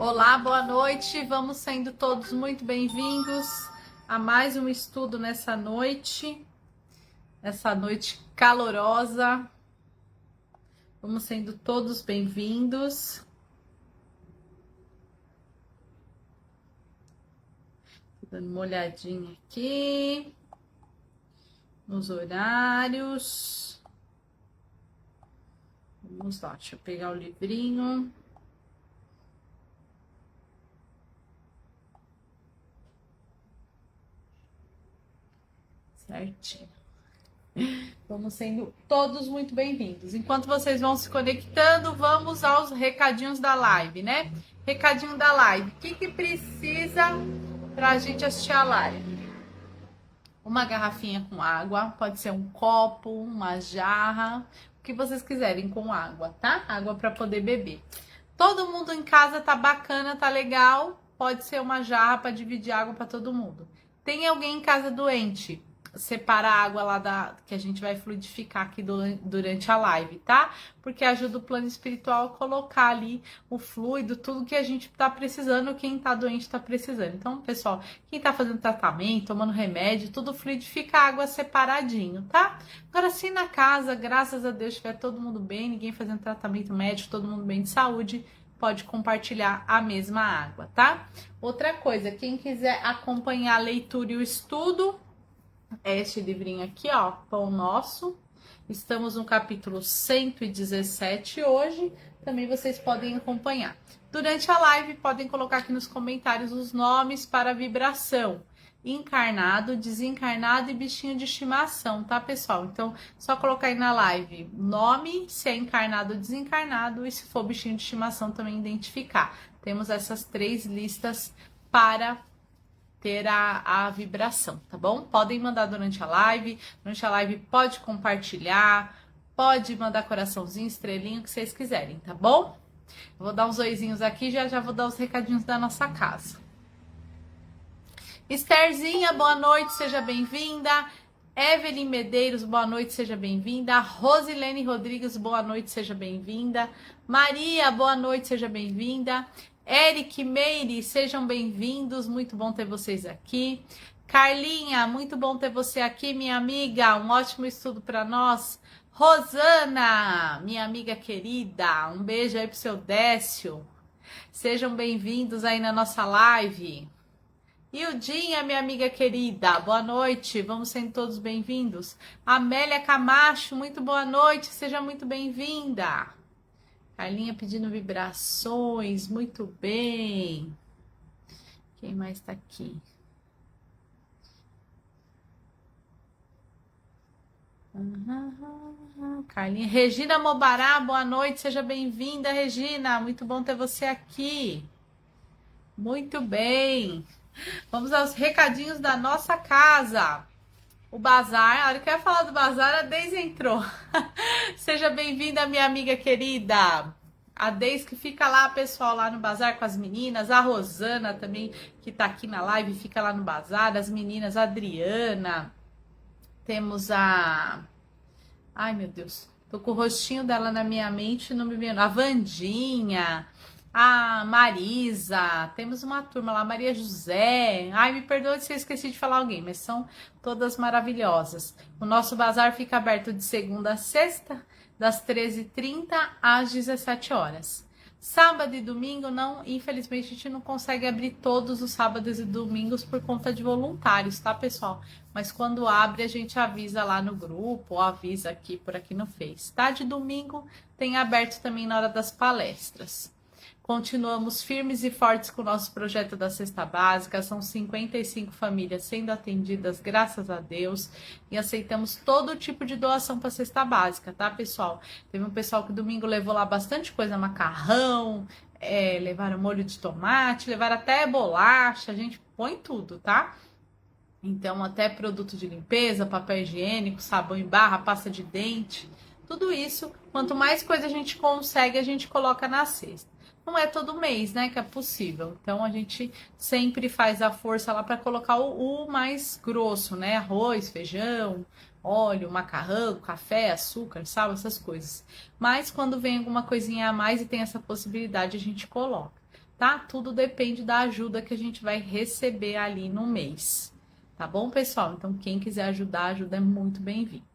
Olá, boa noite. Vamos sendo todos muito bem-vindos a mais um estudo nessa noite calorosa. Vamos sendo todos bem-vindos. Dando uma olhadinha aqui nos horários. Vamos lá, deixa eu pegar o livrinho. Certinho. Vamos sendo todos muito bem-vindos. Enquanto vocês vão se conectando, vamos aos recadinhos da live, né? Recadinho da live. O que precisa para a gente assistir a live? Uma garrafinha com água, pode ser um copo, uma jarra, o que vocês quiserem com água, tá? Água para poder beber. Todo mundo em casa tá bacana, tá legal? Pode ser uma jarra para dividir água para todo mundo. Tem alguém em casa doente? Separa a água lá que a gente vai fluidificar aqui durante a live, tá? Porque ajuda o plano espiritual a colocar ali o fluido, tudo que a gente tá precisando, quem tá doente tá precisando. Então, pessoal, quem tá fazendo tratamento, tomando remédio, tudo fluidifica a água separadinho, tá? Agora, se na casa, graças a Deus, estiver todo mundo bem, ninguém fazendo tratamento médico, todo mundo bem de saúde, pode compartilhar a mesma água, tá? Outra coisa, quem quiser acompanhar a leitura e o estudo, é este livrinho aqui, ó, Pão Nosso. Estamos no capítulo 117 hoje. Também vocês podem acompanhar. Durante a live, podem colocar aqui nos comentários os nomes para vibração. Encarnado, desencarnado e bichinho de estimação, tá, pessoal? Então, só colocar aí na live nome, se é encarnado ou desencarnado, e se for bichinho de estimação, também identificar. Temos essas 3 listas para ter a vibração, tá bom? Podem mandar durante a live pode compartilhar, pode mandar coraçãozinho, estrelinho, o que vocês quiserem, tá bom? Eu vou dar uns oizinhos aqui, já vou dar os recadinhos da nossa casa. Estherzinha, boa noite, seja bem-vinda. Evelyn Medeiros, boa noite, seja bem-vinda. Rosilene Rodrigues, boa noite, seja bem-vinda. Maria, boa noite, seja bem-vinda. Eric, Meire, sejam bem-vindos, muito bom ter vocês aqui. Carlinha, muito bom ter você aqui, minha amiga, um ótimo estudo para nós. Rosana, minha amiga querida, um beijo aí pro seu Décio. Sejam bem-vindos aí na nossa live. Ildinha, minha amiga querida, boa noite, vamos sendo todos bem-vindos. Amélia Camacho, muito boa noite, seja muito bem-vinda. Carlinha pedindo vibrações, muito bem. Quem mais tá aqui? Carlinha. Regina Mobará, boa noite, seja bem-vinda, Regina. Muito bom ter você aqui. Muito bem. Vamos aos recadinhos da nossa casa. O bazar, a hora que eu ia falar do bazar, a Deise entrou. Seja bem-vinda, minha amiga querida. A Deise que fica lá, pessoal, lá no bazar com as meninas. A Rosana também, que tá aqui na live, fica lá no bazar. As meninas, a Adriana. Temos a... Ai, meu Deus. Tô com o rostinho dela na minha mente, não me vendo. A Vandinha, a Marisa, temos uma turma lá, Maria José. Ai, me perdoe se eu esqueci de falar alguém, mas são todas maravilhosas. O nosso bazar fica aberto de segunda a sexta, das 13h30 às 17 horas. Sábado e domingo, não, infelizmente, a gente não consegue abrir todos os sábados e domingos por conta de voluntários, tá, pessoal? Mas quando abre, a gente avisa lá no grupo, ou avisa aqui, por aqui no Face, tá? De domingo tem aberto também na hora das palestras. Continuamos firmes e fortes com o nosso projeto da Cesta Básica. São 55 famílias sendo atendidas, graças a Deus. E aceitamos todo tipo de doação para Cesta Básica, tá, pessoal? Teve um pessoal que domingo levou lá bastante coisa, macarrão, levaram molho de tomate, levaram até bolacha. A gente põe tudo, tá? Então, até produto de limpeza, papel higiênico, sabão em barra, pasta de dente. Tudo isso, quanto mais coisa a gente consegue, a gente coloca na cesta. Não é todo mês, né, que é possível. Então, a gente sempre faz a força lá para colocar o mais grosso, né? Arroz, feijão, óleo, macarrão, café, açúcar, sal, essas coisas. Mas, quando vem alguma coisinha a mais e tem essa possibilidade, a gente coloca. tá? Tudo depende da ajuda que a gente vai receber ali no mês. Tá bom, pessoal? Então, quem quiser ajudar, a ajuda é muito bem-vinda.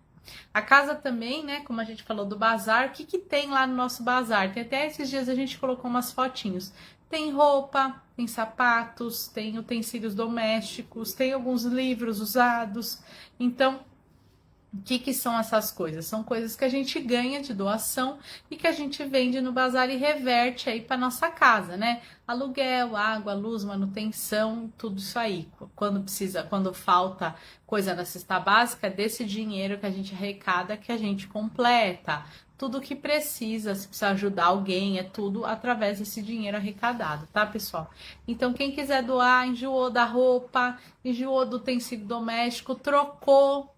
A casa também, né, como a gente falou do bazar, o que que tem lá no nosso bazar? Tem até esses dias a gente colocou umas fotinhos. Tem roupa, tem sapatos, tem utensílios domésticos, tem alguns livros usados. Então, o que que são essas coisas? São coisas que a gente ganha de doação e que a gente vende no bazar e reverte aí para nossa casa, né? Aluguel, água, luz, manutenção, tudo isso aí. Quando precisa, quando falta coisa na cesta básica, desse dinheiro que a gente arrecada, que a gente completa. Tudo que precisa, se precisa ajudar alguém, é tudo através desse dinheiro arrecadado, tá, pessoal? Então, quem quiser doar, enjoou da roupa, enjoou do utensílio doméstico, trocou,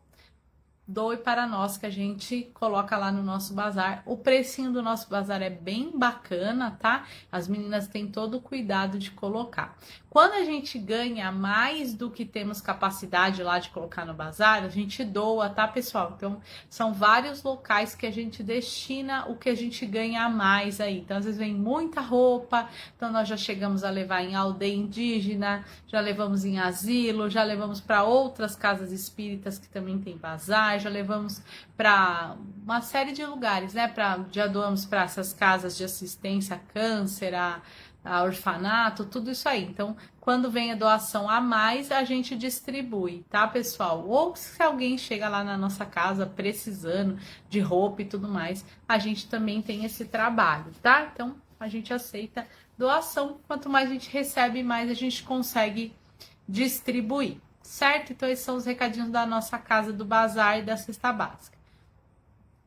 doe para nós que a gente coloca lá no nosso bazar. O precinho do nosso bazar é bem bacana, tá? As meninas têm todo o cuidado de colocar. Quando a gente ganha mais do que temos capacidade lá de colocar no bazar, a gente doa, tá, pessoal? Então, são vários locais que a gente destina o que a gente ganha a mais aí. Então, às vezes vem muita roupa, então nós já chegamos a levar em aldeia indígena, já levamos em asilo, já levamos para outras casas espíritas que também tem bazar, já levamos para uma série de lugares, né? Já doamos para essas casas de assistência a câncer, a orfanato, tudo isso aí. Então, quando vem a doação a mais, a gente distribui, tá, pessoal? Ou se alguém chega lá na nossa casa precisando de roupa e tudo mais, a gente também tem esse trabalho, tá? Então, a gente aceita doação. Quanto mais a gente recebe, mais a gente consegue distribuir, certo? Então, esses são os recadinhos da nossa casa do bazar e da cesta básica.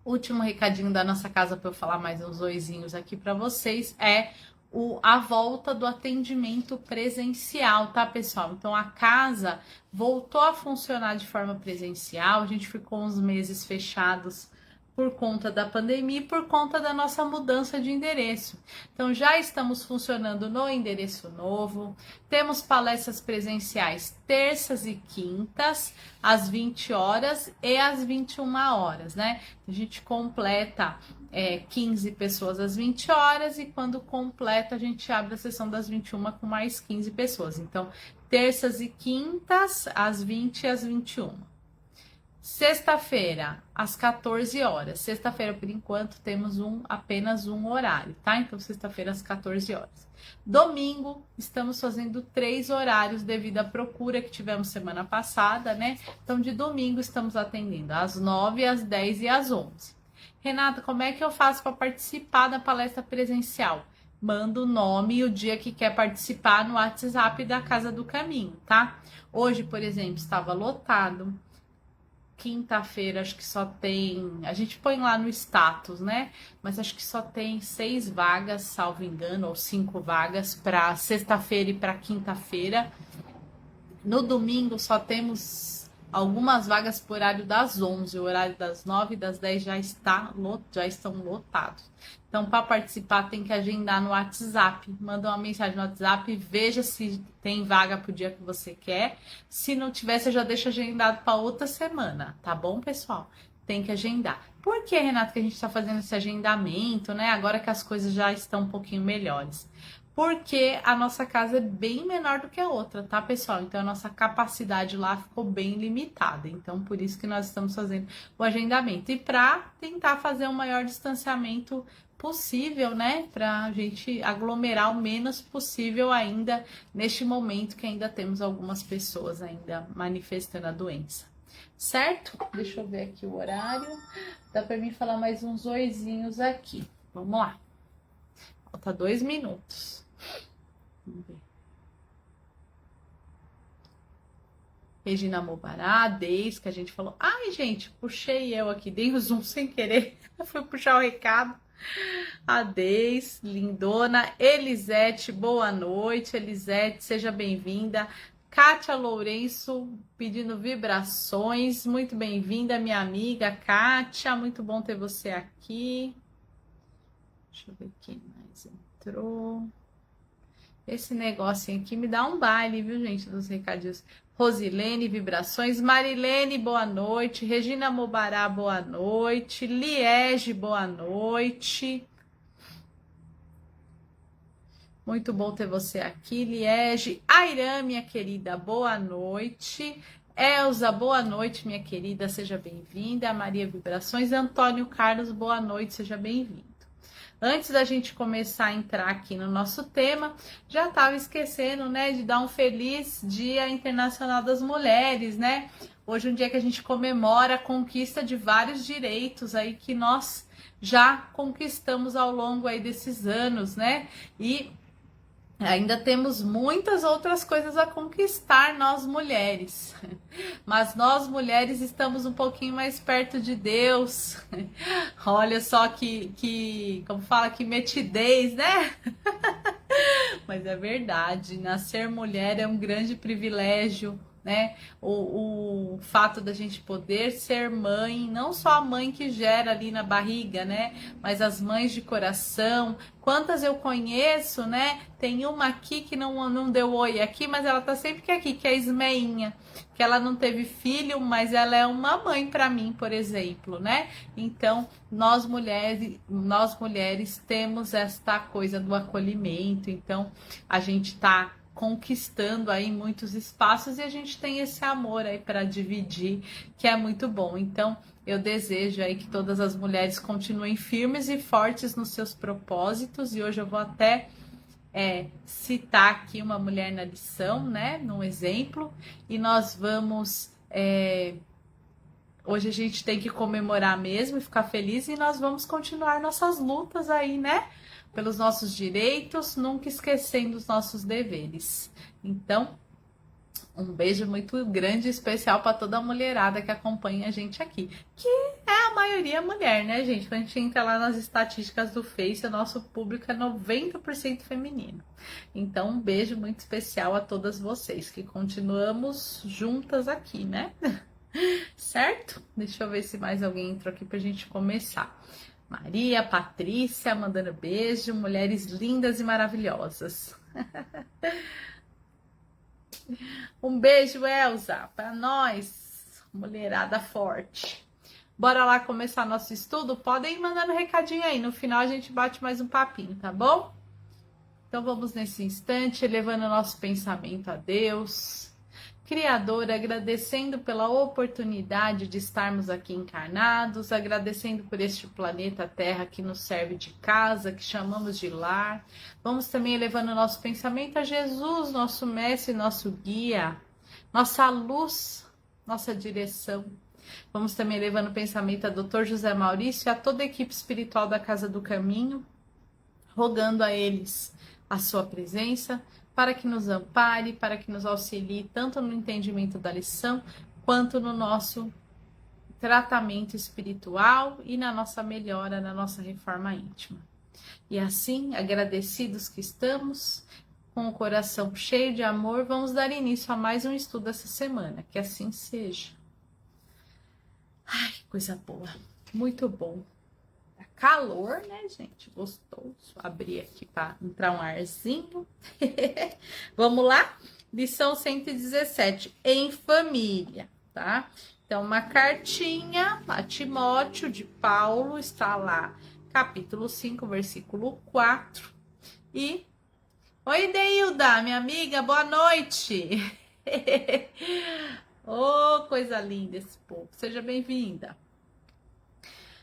Último recadinho da nossa casa para eu falar mais uns oizinhos aqui para vocês é a volta do atendimento presencial, tá, pessoal? Então, a casa voltou a funcionar de forma presencial, a gente ficou uns meses fechados por conta da pandemia e por conta da nossa mudança de endereço. Então, já estamos funcionando no endereço novo, temos palestras presenciais terças e quintas, às 20 horas e às 21 horas, né? A gente completa 15 pessoas às 20 horas e quando completa a gente abre a sessão das 21 com mais 15 pessoas. Então, terças e quintas, às 20 e às 21. Sexta-feira, às 14 horas. Sexta-feira, por enquanto, temos apenas um horário, tá? Então, sexta-feira, às 14 horas. Domingo, estamos fazendo 3 horários devido à procura que tivemos semana passada, né? Então, de domingo, estamos atendendo às 9, às 10 e às 11. Renata, como é que eu faço para participar da palestra presencial? Manda o nome e o dia que quer participar no WhatsApp da Casa do Caminho, tá? Hoje, por exemplo, estava lotado. Quinta-feira, acho que só tem... A gente põe lá no status, né? Mas acho que só tem 6 vagas, salvo engano, ou 5 vagas para sexta-feira e para quinta-feira. No domingo só temos algumas vagas por horário das 11, o horário das 9 e das 10 já estão lotados. Então, para participar, tem que agendar no WhatsApp. Manda uma mensagem no WhatsApp, veja se tem vaga para o dia que você quer. Se não tiver, você já deixa agendado para outra semana, tá bom, pessoal? Tem que agendar. Por que, Renato, que a gente está fazendo esse agendamento, né? Agora que as coisas já estão um pouquinho melhores. Porque a nossa casa é bem menor do que a outra, tá, pessoal? Então, a nossa capacidade lá ficou bem limitada. Então, por isso que nós estamos fazendo o agendamento. E para tentar fazer um maior distanciamento possível, né? Para a gente aglomerar o menos possível ainda neste momento que ainda temos algumas pessoas ainda manifestando a doença. Certo? Deixa eu ver aqui o horário. Dá para mim falar mais uns oizinhos aqui. Vamos lá. Falta 2 minutos. Vamos ver. Regina Mobará, Deis, que a gente falou. Ai, gente, puxei eu aqui. Dei o zoom sem querer. Fui puxar o recado. A Deis, lindona. Elisete, boa noite. Elisete, seja bem-vinda. Kátia Lourenço, pedindo vibrações. Muito bem-vinda, minha amiga Kátia. Muito bom ter você aqui. Deixa eu ver quem mais entrou. Esse negocinho aqui me dá um baile, viu, gente, dos recadinhos. Rosilene, vibrações. Marilene, boa noite. Regina Mobará, boa noite. Liege, boa noite. Muito bom ter você aqui, Liege. Airam, minha querida, boa noite. Elza, boa noite, minha querida, seja bem-vinda. Maria Vibrações. Antônio Carlos, boa noite, seja bem-vindo. Antes da gente começar a entrar aqui no nosso tema, já estava esquecendo, né, de dar um feliz Dia Internacional das Mulheres, né? Hoje é um dia que a gente comemora a conquista de vários direitos aí que nós já conquistamos ao longo aí desses anos, né? E ainda temos muitas outras coisas a conquistar, nós mulheres. Mas nós mulheres estamos um pouquinho mais perto de Deus. Olha só como fala, que metidez, né? Mas é verdade, nascer mulher é um grande privilégio, né? O fato da gente poder ser mãe, não só a mãe que gera ali na barriga, né? Mas as mães de coração. Quantas eu conheço, né? Tem uma aqui que não deu oi aqui, mas ela tá sempre aqui, que é a Ismeinha, que ela não teve filho, mas ela é uma mãe para mim, por exemplo, né? Então, nós mulheres temos esta coisa do acolhimento, então a gente tá conquistando aí muitos espaços e a gente tem esse amor aí para dividir, que é muito bom. Então, eu desejo aí que todas as mulheres continuem firmes e fortes nos seus propósitos, e hoje eu vou até citar aqui uma mulher na lição, né, num exemplo, e nós vamos hoje a gente tem que comemorar mesmo e ficar feliz, e nós vamos continuar nossas lutas aí, né, pelos nossos direitos, nunca esquecendo os nossos deveres. Então, um beijo muito grande e especial para toda a mulherada que acompanha a gente aqui, que é a maioria mulher, né, gente? Quando a gente entra lá nas estatísticas do Face, o nosso público é 90% feminino. Então, um beijo muito especial a todas vocês, que continuamos juntas aqui, né? Certo? Deixa eu ver se mais alguém entrou aqui pra gente começar. Maria, Patrícia, mandando beijo, mulheres lindas e maravilhosas. Um beijo, Elza, para nós, mulherada forte. Bora lá começar nosso estudo? Podem ir mandando recadinho aí, no final a gente bate mais um papinho, tá bom? Então vamos nesse instante, elevando o nosso pensamento a Deus, Criador, agradecendo pela oportunidade de estarmos aqui encarnados, agradecendo por este planeta Terra que nos serve de casa, que chamamos de lar. Vamos também elevando o nosso pensamento a Jesus, nosso mestre, nosso guia, nossa luz, nossa direção. Vamos também elevando o pensamento a Dr. José Maurício e a toda a equipe espiritual da Casa do Caminho, rogando a eles a sua presença, para que nos ampare, para que nos auxilie tanto no entendimento da lição, quanto no nosso tratamento espiritual e na nossa melhora, na nossa reforma íntima. E assim, agradecidos que estamos, com o coração cheio de amor, vamos dar início a mais um estudo essa semana. Que assim seja. Ai, coisa boa. Muito bom. Calor, né, gente? Gostoso. Abrir aqui para entrar um arzinho. Vamos lá? Lição 117. Em família, tá? Então, uma cartinha a Timóteo de Paulo, está lá, capítulo 5, versículo 4. E... Oi, Deilda, minha amiga, boa noite. Oh, coisa linda esse povo. Seja bem-vinda.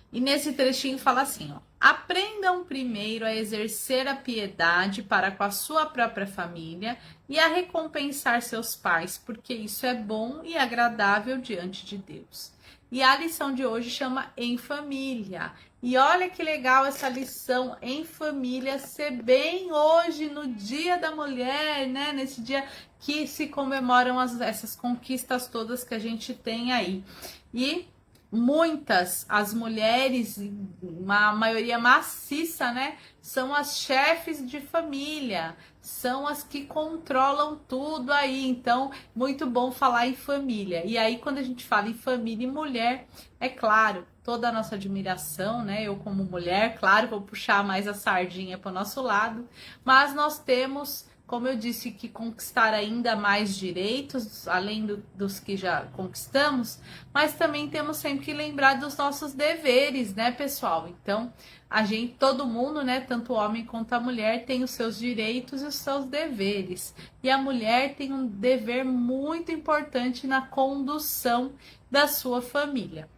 E nesse trechinho fala assim, ó: aprendam primeiro a exercer a piedade para com a sua própria família e a recompensar seus pais, porque isso é bom e agradável diante de Deus. E a lição de hoje chama Em Família. E olha que legal essa lição em família ser bem hoje, no Dia da Mulher, né? Nesse dia que se comemoram essas conquistas todas que a gente tem aí. E as mulheres, uma maioria maciça, né, são as chefes de família, são as que controlam tudo aí. Então, muito bom falar em família. E aí, quando a gente fala em família e mulher, é claro, toda a nossa admiração, né? Eu como mulher, claro, vou puxar mais a sardinha para o nosso lado, mas nós temos como eu disse, que conquistar ainda mais direitos, além dos que já conquistamos, mas também temos sempre que lembrar dos nossos deveres, né, pessoal? Então, todo mundo, né, tanto o homem quanto a mulher, tem os seus direitos e os seus deveres. E a mulher tem um dever muito importante na condução da sua família.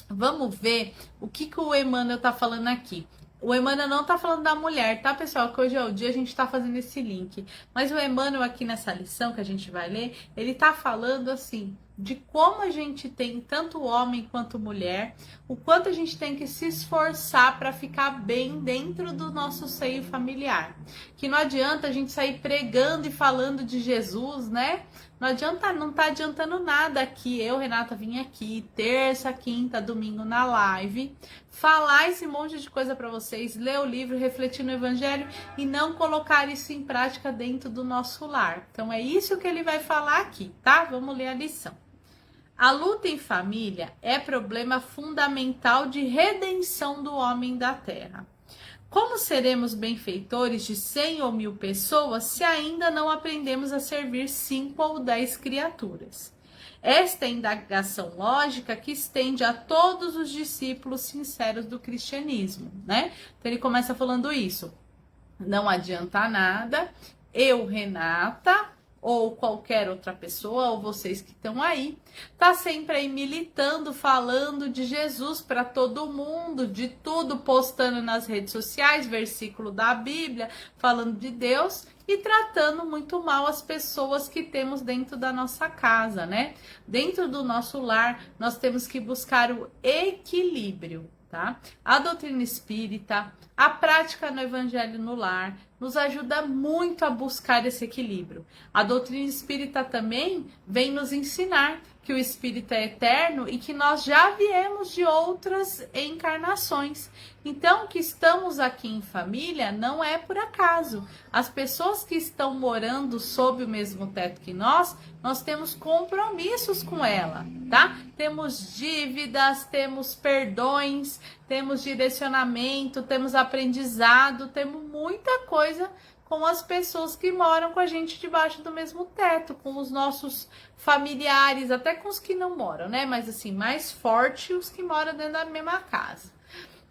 Vamos ver o que o Emmanuel tá falando aqui. O Emmanuel não tá falando da mulher, tá, pessoal? Que hoje é o dia, a gente tá fazendo esse link. Mas o Emmanuel aqui nessa lição que a gente vai ler, ele tá falando assim, de como a gente tem, tanto homem quanto mulher, o quanto a gente tem que se esforçar para ficar bem dentro do nosso seio familiar. Que não adianta a gente sair pregando e falando de Jesus, né? Não adianta, não tá adiantando nada aqui. Eu, Renata, vim aqui terça, quinta, domingo na live, falar esse monte de coisa para vocês, ler o livro, refletir no evangelho e não colocar isso em prática dentro do nosso lar. Então é isso que ele vai falar aqui, tá? Vamos ler a lição. A luta em família é problema fundamental de redenção do homem da terra. Como seremos benfeitores de 100 ou 1000 pessoas se ainda não aprendemos a servir 5 ou 10 criaturas? Esta é a indagação lógica que estende a todos os discípulos sinceros do cristianismo, né? Então ele começa falando isso. Não adianta nada, eu, Renata, ou qualquer outra pessoa, ou vocês que estão aí, tá sempre aí militando, falando de Jesus para todo mundo, de tudo, postando nas redes sociais, versículo da Bíblia, falando de Deus e tratando muito mal as pessoas que temos dentro da nossa casa, né? Dentro do nosso lar, nós temos que buscar o equilíbrio, tá? A doutrina espírita, a prática no evangelho no lar, nos ajuda muito a buscar esse equilíbrio. A doutrina espírita também vem nos ensinar que o espírito é eterno e que nós já viemos de outras encarnações. Então, que estamos aqui em família não é por acaso. As pessoas que estão morando sob o mesmo teto que nós temos compromissos com ela, tá? Temos dívidas, temos perdões, temos direcionamento, temos aprendizado, temos muita coisa com as pessoas que moram com a gente debaixo do mesmo teto, com os nossos familiares, até com os que não moram, né? Mas assim, mais forte os que moram dentro da mesma casa.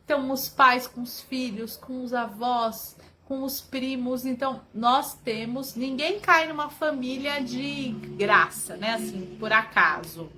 Então, os pais com os filhos, com os avós, com os primos. Então, nós temos... Ninguém cai numa família de graça, né? Assim, por acaso.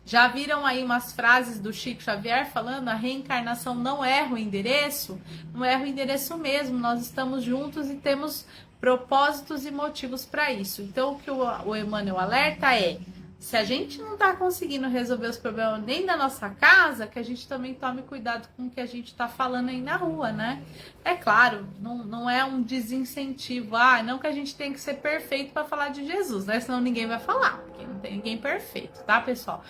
Já viram aí umas frases do Chico Xavier falando a reencarnação não erra o endereço? Não erra o endereço mesmo, nós estamos juntos e temos propósitos e motivos para isso. Então, o que o Emmanuel alerta é, se a gente não está conseguindo resolver os problemas nem da nossa casa, que a gente também tome cuidado com o que a gente está falando aí na rua, né? É claro, não é um desincentivo, não que a gente tem que ser perfeito para falar de Jesus, né? Senão ninguém vai falar, porque não tem ninguém perfeito, tá, pessoal?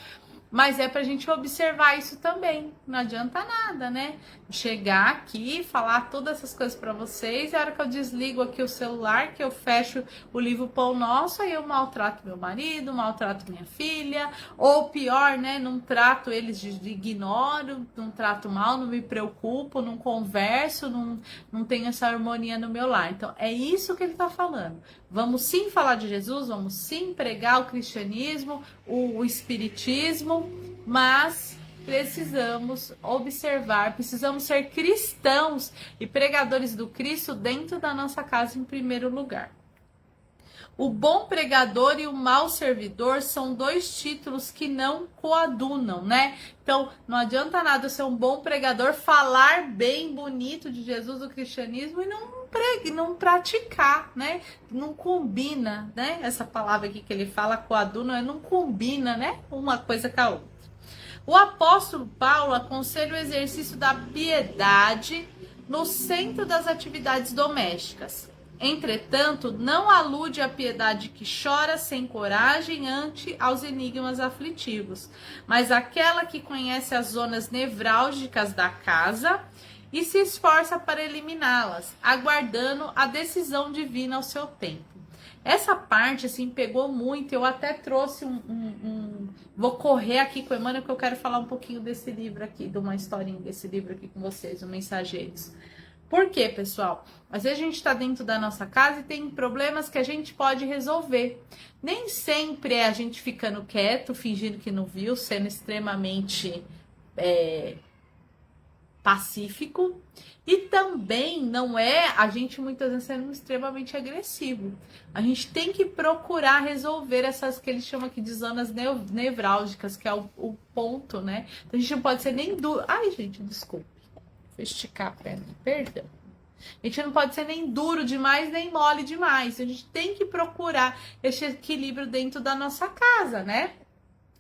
Mas é pra gente observar isso também. Não adianta nada, né? Chegar aqui, falar todas essas coisas pra vocês, e a hora que eu desligo aqui o celular, que eu fecho o livro Pão Nosso, aí eu maltrato meu marido, maltrato minha filha, ou pior, né? Não trato eles, ignoro, não trato mal, não me preocupo, não converso, não tenho essa harmonia no meu lar. Então, é isso que ele tá falando. Vamos sim falar de Jesus, vamos sim pregar o cristianismo, o espiritismo, mas precisamos observar, precisamos ser cristãos e pregadores do Cristo dentro da nossa casa em primeiro lugar. O bom pregador e o mau servidor são dois títulos que não coadunam, né? Então, não adianta nada ser um bom pregador, falar bem, bonito de Jesus, do cristianismo e não praticar, né? Não combina, né? Essa palavra aqui que ele fala, coaduna, não combina, né? Uma coisa com a outra. O apóstolo Paulo aconselha o exercício da piedade no centro das atividades domésticas. Entretanto, não alude à piedade que chora sem coragem ante aos enigmas aflitivos, mas aquela que conhece as zonas nevrálgicas da casa e se esforça para eliminá-las, aguardando a decisão divina ao seu tempo. Essa parte, assim, pegou muito. Eu até trouxe Vou correr aqui com o Emmanuel, que eu quero falar um pouquinho desse livro aqui, de uma historinha desse livro aqui com vocês, o Mensageiros. Por quê, pessoal? Às vezes a gente está dentro da nossa casa e tem problemas que a gente pode resolver. Nem sempre é a gente ficando quieto, fingindo que não viu, sendo extremamente pacífico. E também não é a gente muitas vezes sendo extremamente agressivo. A gente tem que procurar resolver essas que eles chamam aqui de zonas nevrálgicas, que é o ponto, né? Então a gente não pode ser nem duro. Ai, gente, desculpe. Vou esticar a perna, perdão. A gente não pode ser nem duro demais, nem mole demais. A gente tem que procurar esse equilíbrio dentro da nossa casa, né?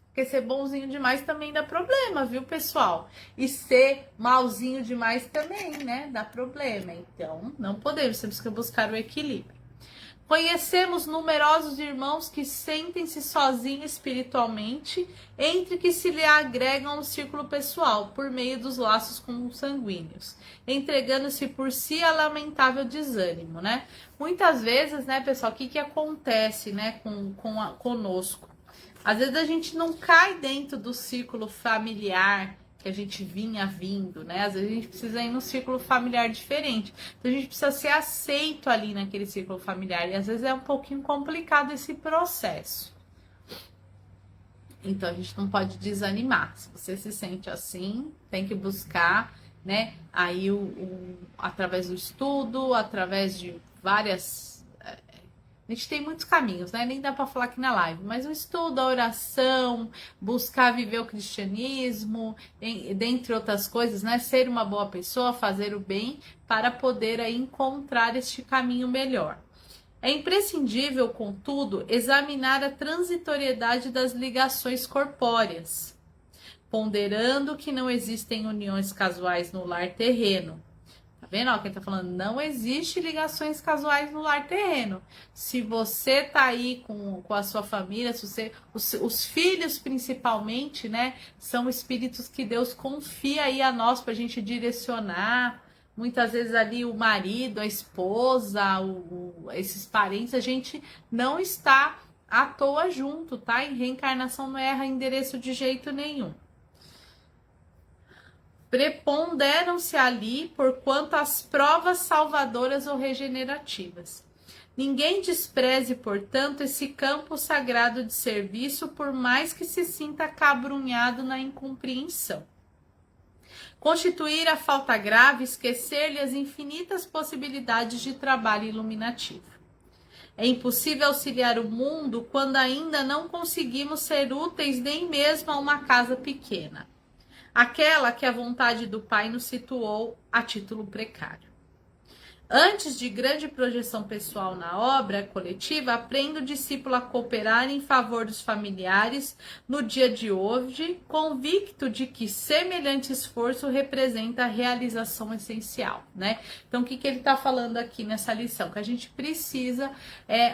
Porque ser bonzinho demais também dá problema, viu, pessoal? E ser malzinho demais também, né? Dá problema. Então, não podemos, temos que buscar o equilíbrio. Conhecemos numerosos irmãos que sentem-se sozinhos espiritualmente, entre que se lhe agregam no círculo pessoal, por meio dos laços consanguíneos, entregando-se por si a lamentável desânimo, né? Muitas vezes, né, pessoal, o que acontece, né, conosco? Às vezes a gente não cai dentro do círculo familiar que a gente vinha vindo, né? Às vezes a gente precisa ir num círculo familiar diferente. Então a gente precisa ser aceito ali naquele círculo familiar. E às vezes é um pouquinho complicado esse processo. Então a gente não pode desanimar. Se você se sente assim, tem que buscar, né? Aí através do estudo, através de várias. A gente tem muitos caminhos, né? Nem dá para falar aqui na live, mas o estudo, a oração, buscar viver o cristianismo, dentre outras coisas, né? Ser uma boa pessoa, fazer o bem, para poder aí encontrar este caminho melhor. É imprescindível, contudo, examinar a transitoriedade das ligações corpóreas, ponderando que não existem uniões casuais no lar terreno. Tá vendo? Ó, quem tá falando, não existe ligações casuais no lar terreno. Se você tá aí com a sua família, se você, os filhos principalmente, né, são espíritos que Deus confia aí a nós pra gente direcionar. Muitas vezes ali o marido, a esposa, esses parentes, a gente não está à toa junto, tá? Em reencarnação não erra endereço de jeito nenhum. Preponderam-se ali por quanto às provas salvadoras ou regenerativas. Ninguém despreze, portanto, esse campo sagrado de serviço, por mais que se sinta acabrunhado na incompreensão. Constituir a falta grave, esquecer-lhe as infinitas possibilidades de trabalho iluminativo. É impossível auxiliar o mundo quando ainda não conseguimos ser úteis nem mesmo a uma casa pequena, aquela que a vontade do Pai nos situou a título precário. Antes de grande projeção pessoal na obra coletiva, aprenda o discípulo a cooperar em favor dos familiares no dia de hoje, convicto de que semelhante esforço representa a realização essencial, né? Então, o que ele está falando aqui nessa lição? Que a gente precisa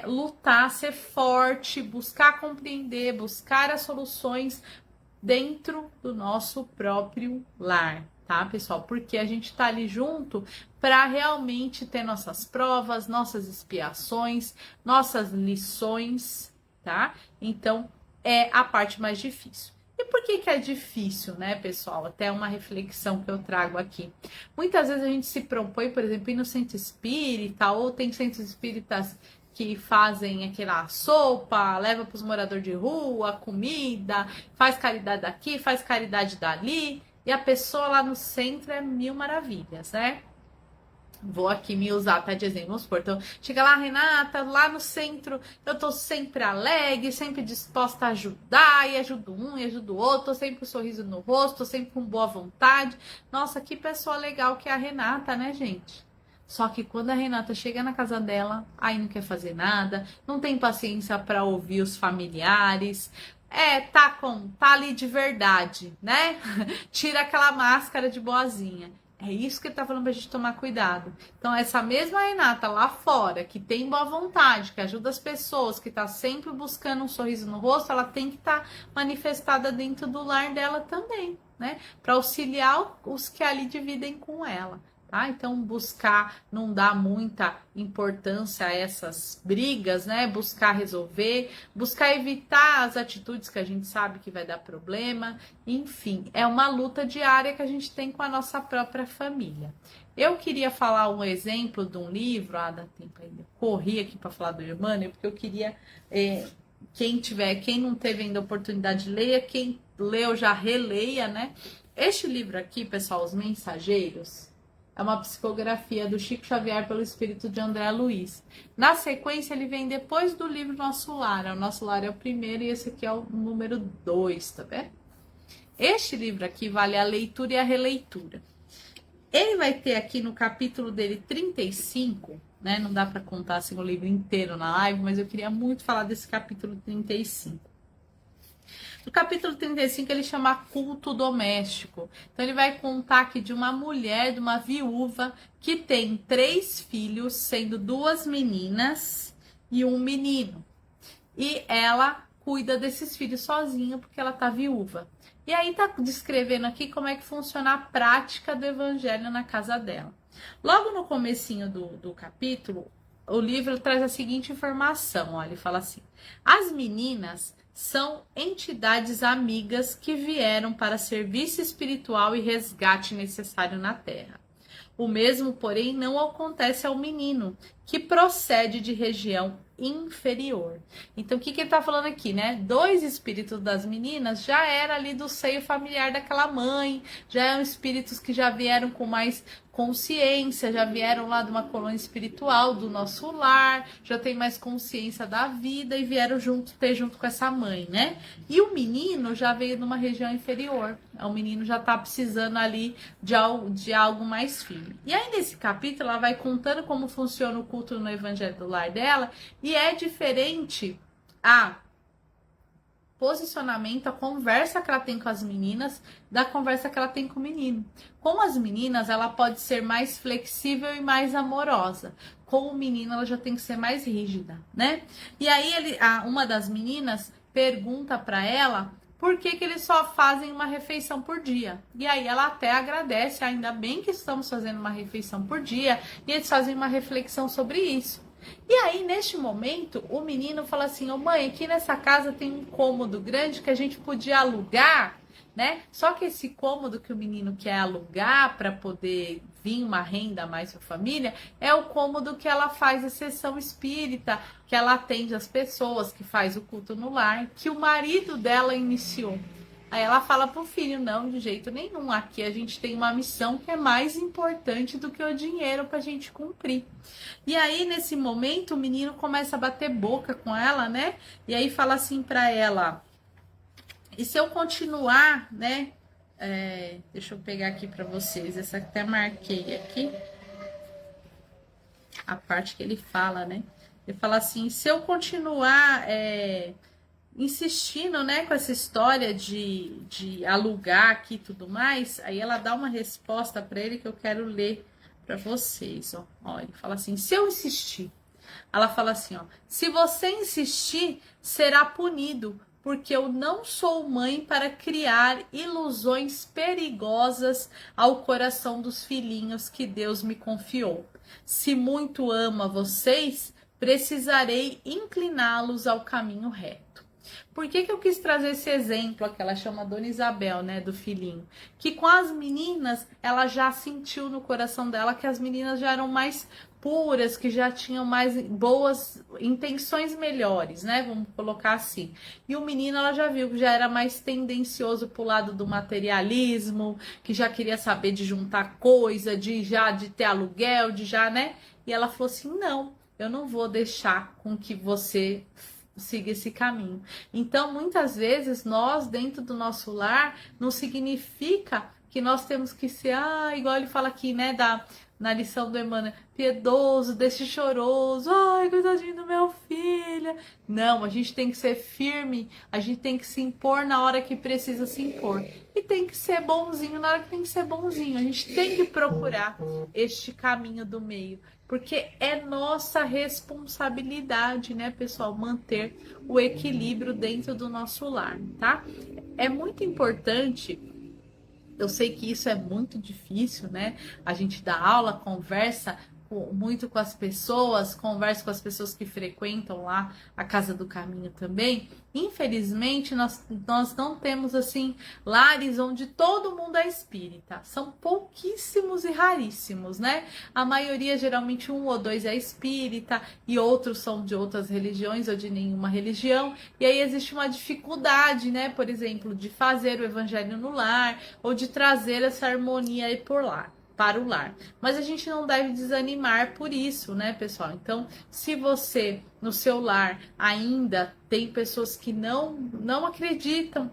lutar, ser forte, buscar compreender, buscar as soluções dentro do nosso próprio lar, tá, pessoal? Porque a gente tá ali junto para realmente ter nossas provas, nossas expiações, nossas lições, tá? Então, é a parte mais difícil. E por que é difícil, né, pessoal? Até uma reflexão que eu trago aqui. Muitas vezes a gente se propõe, por exemplo, ir no centro espírita, ou tem centros espíritas que fazem aquela sopa, leva para os moradores de rua, comida, faz caridade daqui, faz caridade dali, e a pessoa lá no centro é mil maravilhas, né? Vou aqui me usar, tá, de exemplo, vamos supor, então, chega lá, Renata, lá no centro, eu tô sempre alegre, sempre disposta a ajudar, e ajudo um, e ajudo o outro, tô sempre com um sorriso no rosto, tô sempre com boa vontade. Nossa, que pessoa legal que é a Renata, né, gente? Só que quando a Renata chega na casa dela, aí não quer fazer nada, não tem paciência para ouvir os familiares, tá ali de verdade, né? Tira aquela máscara de boazinha. É isso que ele tá falando pra gente tomar cuidado. Então, essa mesma Renata lá fora, que tem boa vontade, que ajuda as pessoas, que tá sempre buscando um sorriso no rosto, ela tem que estar manifestada dentro do lar dela também, né? Para auxiliar os que ali dividem com ela. Tá? Então, buscar não dar muita importância a essas brigas, né? Buscar resolver, buscar evitar as atitudes que a gente sabe que vai dar problema. Enfim, é uma luta diária que a gente tem com a nossa própria família. Eu queria falar um exemplo de um livro, dá tempo ainda. Corri aqui para falar do Emmanuel, porque eu queria, quem não teve ainda a oportunidade de ler, quem leu já releia, né? Este livro aqui, pessoal, Os Mensageiros, é uma psicografia do Chico Xavier pelo espírito de André Luiz. Na sequência, ele vem depois do livro Nosso Lar. O Nosso Lar é o primeiro e esse aqui é o número 2, tá vendo? Este livro aqui vale a leitura e a releitura. Ele vai ter aqui no capítulo dele 35, né? Não dá para contar assim o livro inteiro na live, mas eu queria muito falar desse capítulo 35. No capítulo 35 ele chama culto doméstico. Então ele vai contar aqui de uma mulher, de uma viúva, que tem 3 filhos, sendo 2 meninas e 1 menino. E ela cuida desses filhos sozinha, porque ela tá viúva. E aí tá descrevendo aqui como é que funciona a prática do evangelho na casa dela. Logo no comecinho do capítulo, o livro traz a seguinte informação, ó, ele fala assim: as meninas são entidades amigas que vieram para serviço espiritual e resgate necessário na Terra. O mesmo, porém, não acontece ao menino, que procede de região inferior. Então, o que ele está falando aqui, né? 2 espíritos das meninas já era ali do seio familiar daquela mãe, já eram espíritos que já vieram com mais consciência, já vieram lá de uma colônia espiritual do nosso lar, já tem mais consciência da vida e vieram ter junto com essa mãe, né? E o menino já veio de uma região inferior. O menino já tá precisando ali de algo mais firme. E aí nesse capítulo ela vai contando como funciona o culto no evangelho do lar dela, e é diferente a posicionamento, a conversa que ela tem com as meninas, da conversa que ela tem com o menino. Com as meninas, ela pode ser mais flexível e mais amorosa. Com o menino, ela já tem que ser mais rígida, né? E aí, uma das meninas pergunta para ela por que eles só fazem uma refeição por dia. E aí, ela até agradece, ainda bem que estamos fazendo uma refeição por dia, e eles fazem uma reflexão sobre isso. E aí, neste momento, o menino fala assim: ô mãe, aqui nessa casa tem um cômodo grande que a gente podia alugar, né? Só que esse cômodo que o menino quer alugar para poder vir uma renda a mais para a família é o cômodo que ela faz a sessão espírita, que ela atende as pessoas, que faz o culto no lar, que o marido dela iniciou. Aí ela fala pro filho: não, de jeito nenhum, aqui a gente tem uma missão que é mais importante do que o dinheiro pra gente cumprir. E aí, nesse momento, o menino começa a bater boca com ela, né? E aí fala assim pra ela: e se eu continuar, né? Deixa eu pegar aqui pra vocês, essa até marquei aqui, a parte que ele fala, né? Ele fala assim: se eu continuar insistindo, né, com essa história de alugar aqui e tudo mais, aí ela dá uma resposta para ele que eu quero ler para vocês, ó. Ó, ele fala assim: se eu insistir, ela fala assim, ó: se você insistir, será punido, porque eu não sou mãe para criar ilusões perigosas ao coração dos filhinhos que Deus me confiou. Se muito amo a vocês, precisarei incliná-los ao caminho reto. Por que eu quis trazer esse exemplo que ela chama Dona Isabel, né, do filhinho? Que com as meninas, ela já sentiu no coração dela que as meninas já eram mais puras, que já tinham mais boas intenções melhores, né? Vamos colocar assim. E o menino, ela já viu que já era mais tendencioso pro lado do materialismo, que já queria saber de juntar coisa, de ter aluguel, né? E ela falou assim: não, eu não vou deixar com que você siga esse caminho. Então, muitas vezes, nós, dentro do nosso lar, não significa que nós temos que ser, igual ele fala aqui, né, na lição do Emmanuel, piedoso, desse choroso, ai, coitadinho do meu filho. Não, a gente tem que ser firme, a gente tem que se impor na hora que precisa se impor. E tem que ser bonzinho na hora que tem que ser bonzinho. A gente tem que procurar este caminho do meio, porque é nossa responsabilidade, né, pessoal, manter o equilíbrio dentro do nosso lar, tá? É muito importante. Eu sei que isso é muito difícil, né? A gente dá aula, conversa muito com as pessoas, converso com as pessoas que frequentam lá a Casa do Caminho também. Infelizmente, nós não temos, assim, lares onde todo mundo é espírita. São pouquíssimos e raríssimos, né? A maioria, geralmente, 1 ou 2 é espírita e outros são de outras religiões ou de nenhuma religião. E aí existe uma dificuldade, né? Por exemplo, de fazer o evangelho no lar ou de trazer essa harmonia aí por lá. Para o lar. Mas a gente não deve desanimar por isso, né, pessoal? Então, se você no seu lar ainda tem pessoas que não acreditam,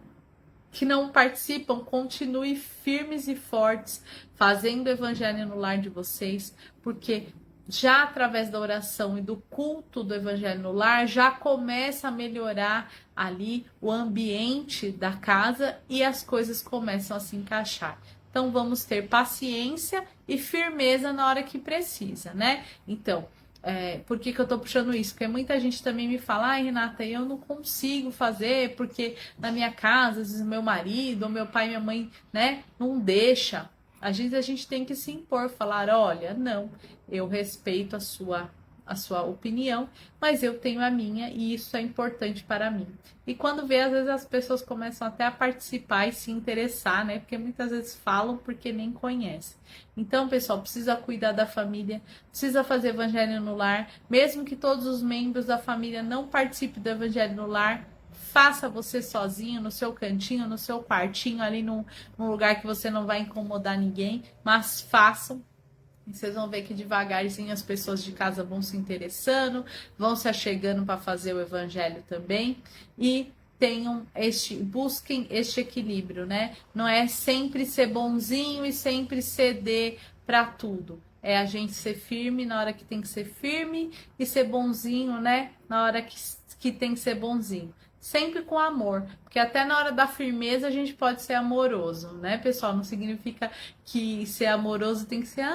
que não participam, continue firmes e fortes fazendo o evangelho no lar de vocês, porque já através da oração e do culto do evangelho no lar, já começa a melhorar ali o ambiente da casa e as coisas começam a se encaixar. Então, vamos ter paciência e firmeza na hora que precisa, né? Então, por que eu tô puxando isso? Porque muita gente também me fala, ai, Renata, eu não consigo fazer, porque na minha casa, às vezes meu marido, ou meu pai e minha mãe, né, não deixa. Às vezes a gente tem que se impor, falar, olha, não, eu respeito a sua opinião, mas eu tenho a minha e isso é importante para mim. E quando vê, às vezes as pessoas começam até a participar e se interessar, né? Porque muitas vezes falam porque nem conhecem. Então, pessoal, precisa cuidar da família, precisa fazer evangelho no lar, mesmo que todos os membros da família não participem do evangelho no lar, faça você sozinho, no seu cantinho, no seu quartinho, ali num lugar que você não vai incomodar ninguém, mas façam. E vocês vão ver que devagarzinho as pessoas de casa vão se interessando, vão se achegando para fazer o evangelho também. E busquem este equilíbrio, né? Não é sempre ser bonzinho e sempre ceder para tudo. É a gente ser firme na hora que tem que ser firme e ser bonzinho, né? Na hora que tem que ser bonzinho. Sempre com amor, porque até na hora da firmeza a gente pode ser amoroso, né, pessoal? Não significa que ser amoroso tem que ser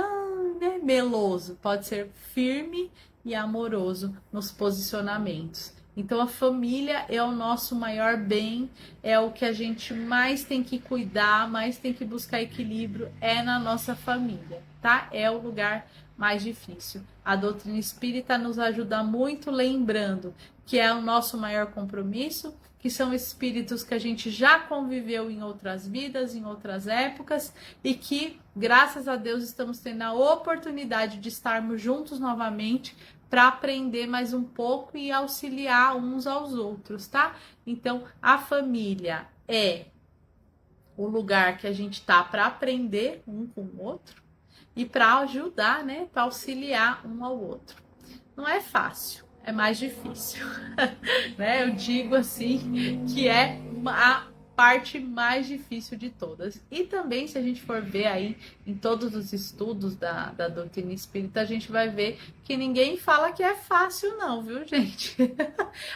né, meloso. Pode ser firme e amoroso nos posicionamentos. Então a família é o nosso maior bem, é o que a gente mais tem que cuidar, mais tem que buscar equilíbrio, é na nossa família, tá? É o lugar mais difícil. A doutrina espírita nos ajuda muito, lembrando que é o nosso maior compromisso, que são espíritos que a gente já conviveu em outras vidas, em outras épocas, e que, graças a Deus, estamos tendo a oportunidade de estarmos juntos novamente para aprender mais um pouco e auxiliar uns aos outros, tá? Então, a família é o lugar que a gente tá para aprender um com o outro e para ajudar, né? Para auxiliar um ao outro. Não é fácil, é mais difícil, né? Eu digo assim que é a parte mais difícil de todas. E também, se a gente for ver aí em todos os estudos da doutrina espírita, a gente vai ver que ninguém fala que é fácil não, viu, gente?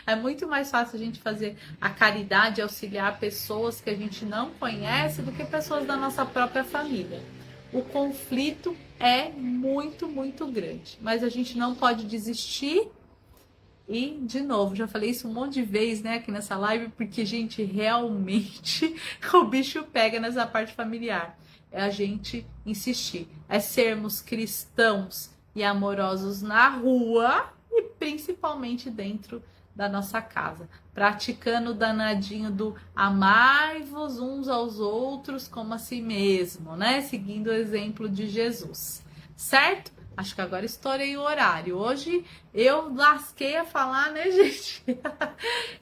É muito mais fácil a gente fazer a caridade, auxiliar pessoas que a gente não conhece do que pessoas da nossa própria família. O conflito é muito, muito grande, mas a gente não pode desistir. E, de novo, já falei isso um monte de vezes, né, aqui nessa live, porque, gente, realmente o bicho pega nessa parte familiar. É a gente insistir, é sermos cristãos e amorosos na rua e principalmente dentro da nossa casa, praticando o danadinho do amai-vos uns aos outros como a si mesmo, né, seguindo o exemplo de Jesus, certo? Acho que agora estourei o horário. Hoje eu lasquei a falar, né, gente?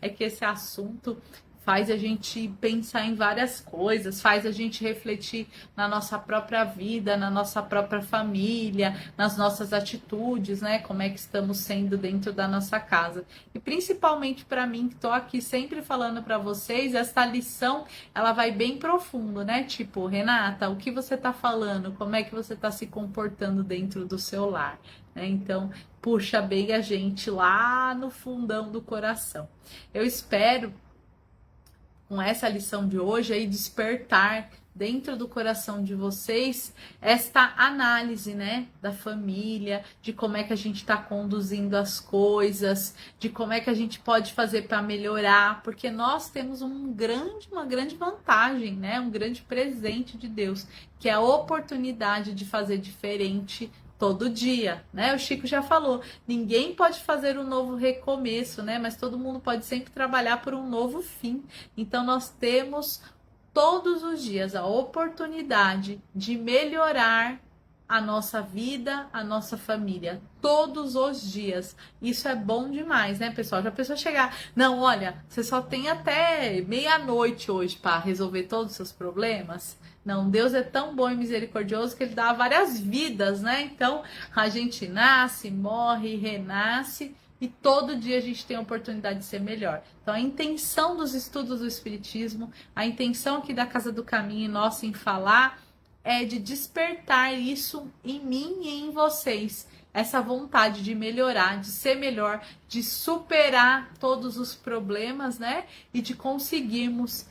É que esse assunto faz a gente pensar em várias coisas, faz a gente refletir na nossa própria vida, na nossa própria família, nas nossas atitudes, né? Como é que estamos sendo dentro da nossa casa. E principalmente para mim, que estou aqui sempre falando para vocês, essa lição, ela vai bem profundo, né? Tipo, Renata, o que você está falando? Como é que você está se comportando dentro do seu lar? Então, puxa bem a gente lá no fundão do coração. Eu espero, com essa lição de hoje, aí despertar dentro do coração de vocês esta análise, né, da família, de como é que a gente está conduzindo as coisas, de como é que a gente pode fazer para melhorar, porque nós temos uma grande vantagem, né, um grande presente de Deus, que é a oportunidade de fazer diferente todo dia, né? O Chico já falou, ninguém pode fazer um novo recomeço, né? Mas todo mundo pode sempre trabalhar por um novo fim. Então nós temos todos os dias a oportunidade de melhorar a nossa vida, a nossa família, todos os dias. Isso é bom demais, né, pessoal? Já a pessoa chegar, não, olha, você só tem até meia-noite hoje para resolver todos os seus problemas. Não, Deus é tão bom e misericordioso que ele dá várias vidas, né? Então, a gente nasce, morre, renasce e todo dia a gente tem a oportunidade de ser melhor. Então, a intenção dos estudos do Espiritismo, a intenção aqui da Casa do Caminho, nossa, em falar, é de despertar isso em mim e em vocês. Essa vontade de melhorar, de ser melhor, de superar todos os problemas, né? E de conseguirmos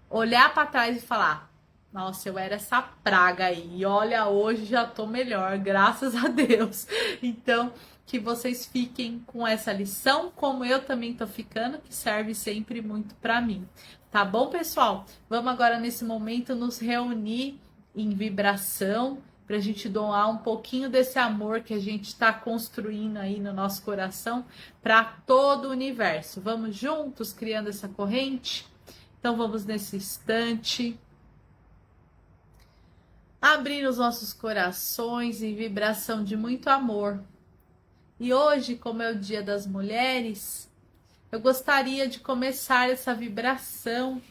olhar para trás e falar: nossa, eu era essa praga aí. E olha, hoje já tô melhor, graças a Deus. Então, que vocês fiquem com essa lição, como eu também tô ficando, que serve sempre muito para mim. Tá bom, pessoal? Vamos agora, nesse momento, nos reunir em vibração, para a gente doar um pouquinho desse amor que a gente está construindo aí no nosso coração para todo o universo. Vamos juntos criando essa corrente? Então vamos nesse instante abrir os nossos corações em vibração de muito amor. E hoje, como é o Dia das Mulheres, eu gostaria de começar essa vibração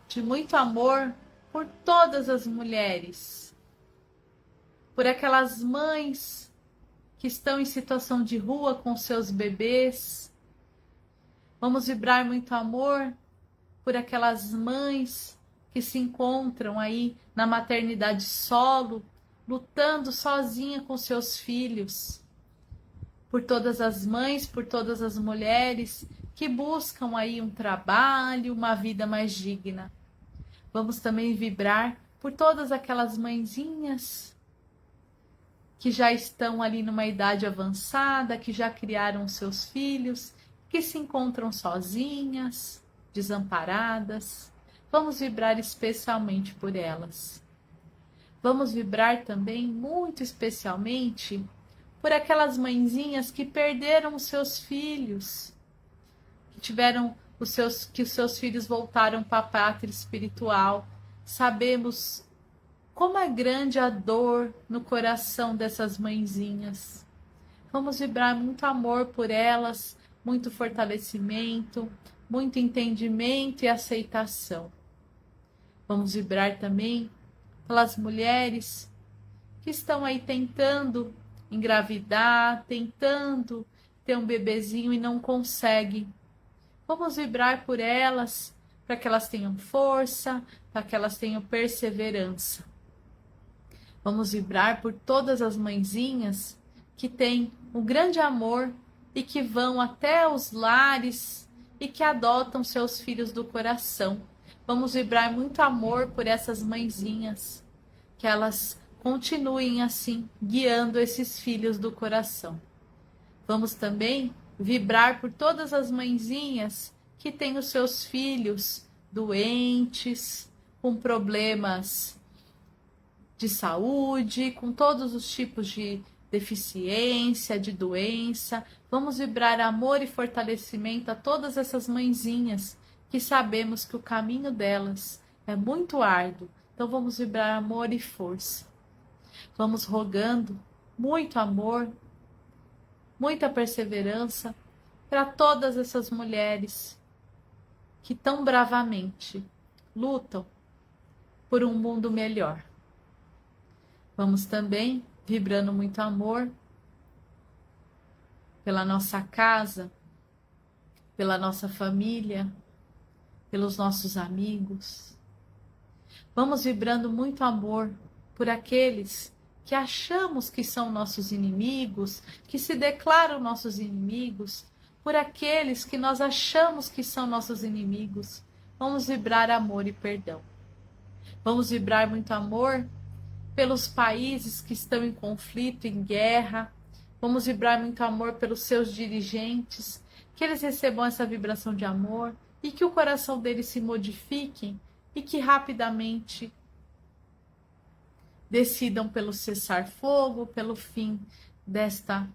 de muito amor por todas as mulheres, por aquelas mães que estão em situação de rua com seus bebês. Vamos vibrar muito amor por aquelas mães que se encontram aí na maternidade solo, lutando sozinha com seus filhos. Por todas as mães, por todas as mulheres que buscam aí um trabalho, uma vida mais digna. Vamos também vibrar por todas aquelas mãezinhas que já estão ali numa idade avançada, que já criaram seus filhos, que se encontram sozinhas, desamparadas. Vamos vibrar especialmente por elas. Vamos vibrar também muito especialmente por aquelas mãezinhas que perderam os seus filhos, que tiveram que os seus filhos voltaram para a pátria espiritual. Sabemos como é grande a dor no coração dessas mãezinhas. Vamos vibrar muito amor por elas, muito fortalecimento, muito entendimento e aceitação. Vamos vibrar também pelas mulheres que estão aí tentando engravidar, tentando ter um bebezinho e não conseguem. Vamos vibrar por elas, para que elas tenham força, para que elas tenham perseverança. Vamos vibrar por todas as mãezinhas que têm um grande amor e que vão até os lares e que adotam seus filhos do coração. Vamos vibrar muito amor por essas mãezinhas, que elas continuem assim, guiando esses filhos do coração. Vamos também vibrar por todas as mãezinhas que têm os seus filhos doentes, com problemas de saúde, com todos os tipos de deficiência, de doença. Vamos vibrar amor e fortalecimento a todas essas mãezinhas que sabemos que o caminho delas é muito árduo. Então vamos vibrar amor e força. Vamos rogando muito amor, muita perseverança para todas essas mulheres que tão bravamente lutam por um mundo melhor. Vamos também vibrando muito amor pela nossa casa, pela nossa família, pelos nossos amigos. Vamos vibrando muito amor por aqueles que achamos que são nossos inimigos, que se declaram nossos inimigos, por aqueles que nós achamos que são nossos inimigos. Vamos vibrar amor e perdão. Vamos vibrar muito amor pelos países que estão em conflito, em guerra. Vamos vibrar muito amor pelos seus dirigentes, que eles recebam essa vibração de amor e que o coração deles se modifique e que rapidamente decidam pelo cessar-fogo, pelo fim desta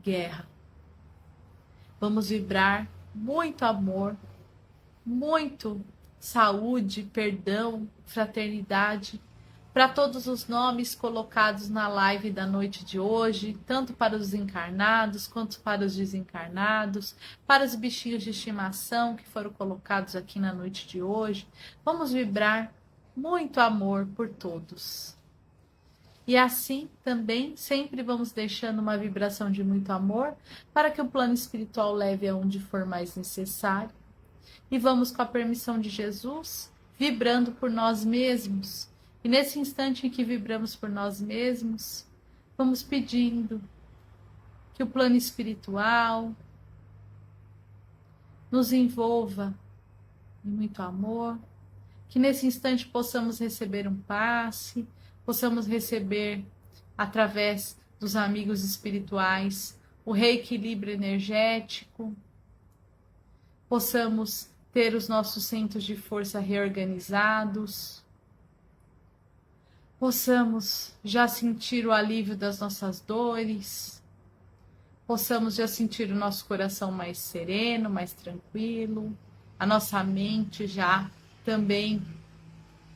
guerra. Vamos vibrar muito amor, muito saúde, perdão, fraternidade, para todos os nomes colocados na live da noite de hoje, tanto para os encarnados quanto para os desencarnados, para os bichinhos de estimação que foram colocados aqui na noite de hoje. Vamos vibrar muito amor por todos. E assim também sempre vamos deixando uma vibração de muito amor para que o plano espiritual leve aonde for mais necessário. E vamos, com a permissão de Jesus, vibrando por nós mesmos. E nesse instante em que vibramos por nós mesmos, vamos pedindo que o plano espiritual nos envolva em muito amor, que nesse instante possamos receber um passe, possamos receber, através dos amigos espirituais, o reequilíbrio energético, possamos ter os nossos centros de força reorganizados, possamos já sentir o alívio das nossas dores, possamos já sentir o nosso coração mais sereno, mais tranquilo, a nossa mente já também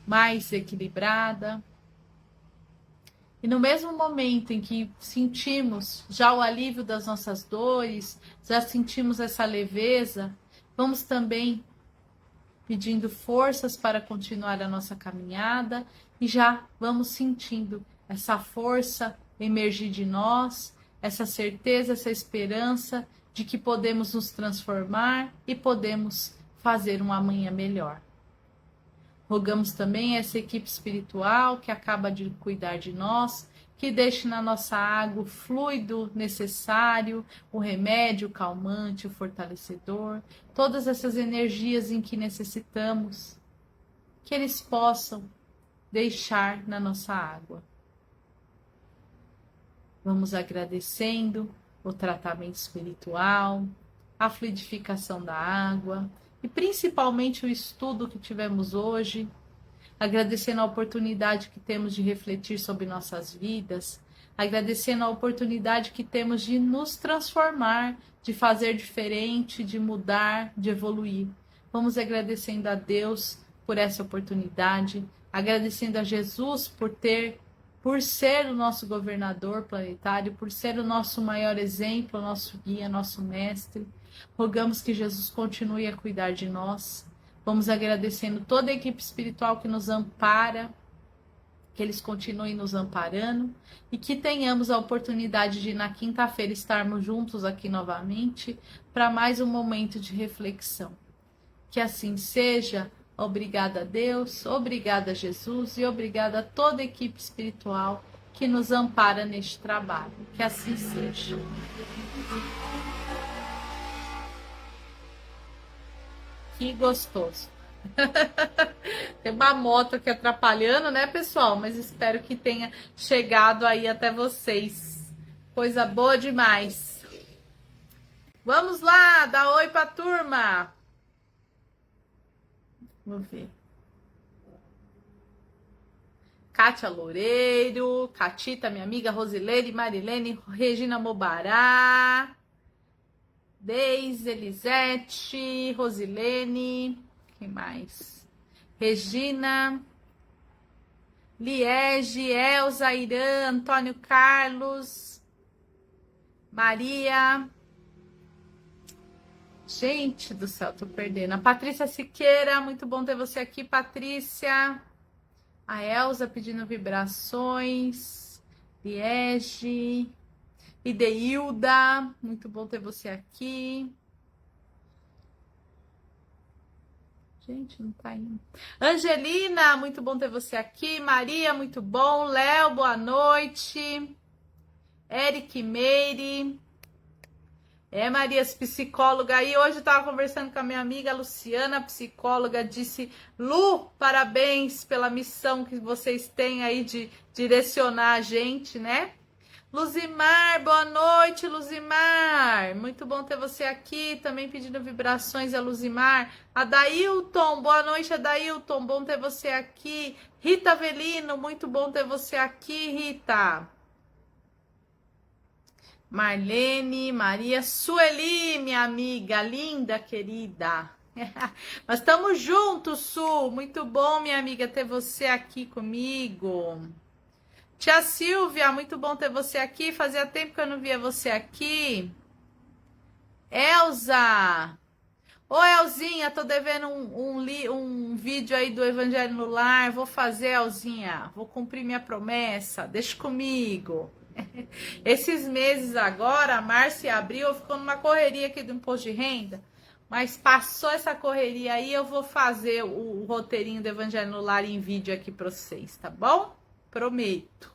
mais equilibrada. E no mesmo momento em que sentimos já o alívio das nossas dores, já sentimos essa leveza, vamos também pedindo forças para continuar a nossa caminhada e já vamos sentindo essa força emergir de nós, essa certeza, essa esperança de que podemos nos transformar e podemos fazer um amanhã melhor. Rogamos também a essa equipe espiritual que acaba de cuidar de nós, que deixe na nossa água o fluido necessário, o remédio, o calmante, o fortalecedor, todas essas energias em que necessitamos, que eles possam deixar na nossa água. Vamos agradecendo o tratamento espiritual, a fluidificação da água, e principalmente o estudo que tivemos hoje, agradecendo a oportunidade que temos de refletir sobre nossas vidas, agradecendo a oportunidade que temos de nos transformar, de fazer diferente, de mudar, de evoluir. Vamos agradecendo a Deus por essa oportunidade, agradecendo a Jesus por ser o nosso governador planetário, por ser o nosso maior exemplo, nosso guia, nosso mestre. Rogamos que Jesus continue a cuidar de nós. Vamos agradecendo toda a equipe espiritual que nos ampara, que eles continuem nos amparando e que tenhamos a oportunidade de na quinta-feira estarmos juntos aqui novamente para mais um momento de reflexão. Que assim seja. Obrigada a Deus, obrigada a Jesus e obrigada a toda a equipe espiritual que nos ampara neste trabalho. Que assim seja. Que gostoso. Tem uma moto aqui atrapalhando, né, pessoal? Mas espero que tenha chegado aí até vocês. Coisa boa demais. Vamos lá, dá oi pra turma. Vamos ver. Kátia Loureiro, Catita, minha amiga, Rosileire, Marilene, Regina Mobará, Deise, Elisete, Rosilene, quem mais? Regina, Liege, Elza, Irã, Antônio Carlos, Maria. Gente do céu, tô perdendo. A Patrícia Siqueira, muito bom ter você aqui, Patrícia. A Elza pedindo vibrações. Liege. Ideilda, muito bom ter você aqui. Gente, não tá indo. Angelina, muito bom ter você aqui. Maria, muito bom. Léo, boa noite. Eric Meire. Marias, psicóloga. E hoje eu estava conversando com a minha amiga Luciana, psicóloga, disse: Lu, parabéns pela missão que vocês têm aí de direcionar a gente, né? Luzimar, boa noite, Luzimar. Muito bom ter você aqui. Também pedindo vibrações a Luzimar. Adailton, boa noite, Adailton. Bom ter você aqui. Rita Avelino, muito bom ter você aqui, Rita. Marlene, Maria Sueli, minha amiga, linda, querida. Mas estamos juntos, Su. Muito bom, minha amiga, ter você aqui comigo. Tia Silvia, muito bom ter você aqui. Fazia tempo que eu não via você aqui. Elza. Ô, Elzinha, tô devendo um vídeo aí do Evangelho no Lar. Vou fazer, Elzinha. Vou cumprir minha promessa. Deixa comigo. Esses meses agora, março e abril, eu fico numa correria aqui do imposto de renda. Mas passou essa correria aí, eu vou fazer o roteirinho do Evangelho no Lar em vídeo aqui para vocês, tá bom? Prometo.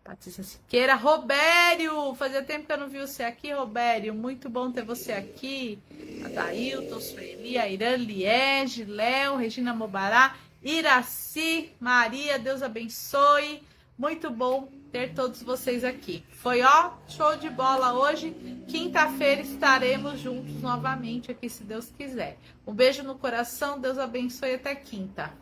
Patrícia Siqueira, Robério, fazia tempo que eu não vi você aqui, Robério, muito bom ter você aqui. Adailton, Sueli, Airan, Liege, Léo, Regina Mobará, Iraci, Maria, Deus abençoe. Muito bom ter todos vocês aqui. Foi, ó, show de bola hoje. Quinta-feira estaremos juntos novamente aqui, se Deus quiser. Um beijo no coração, Deus abençoe, até quinta.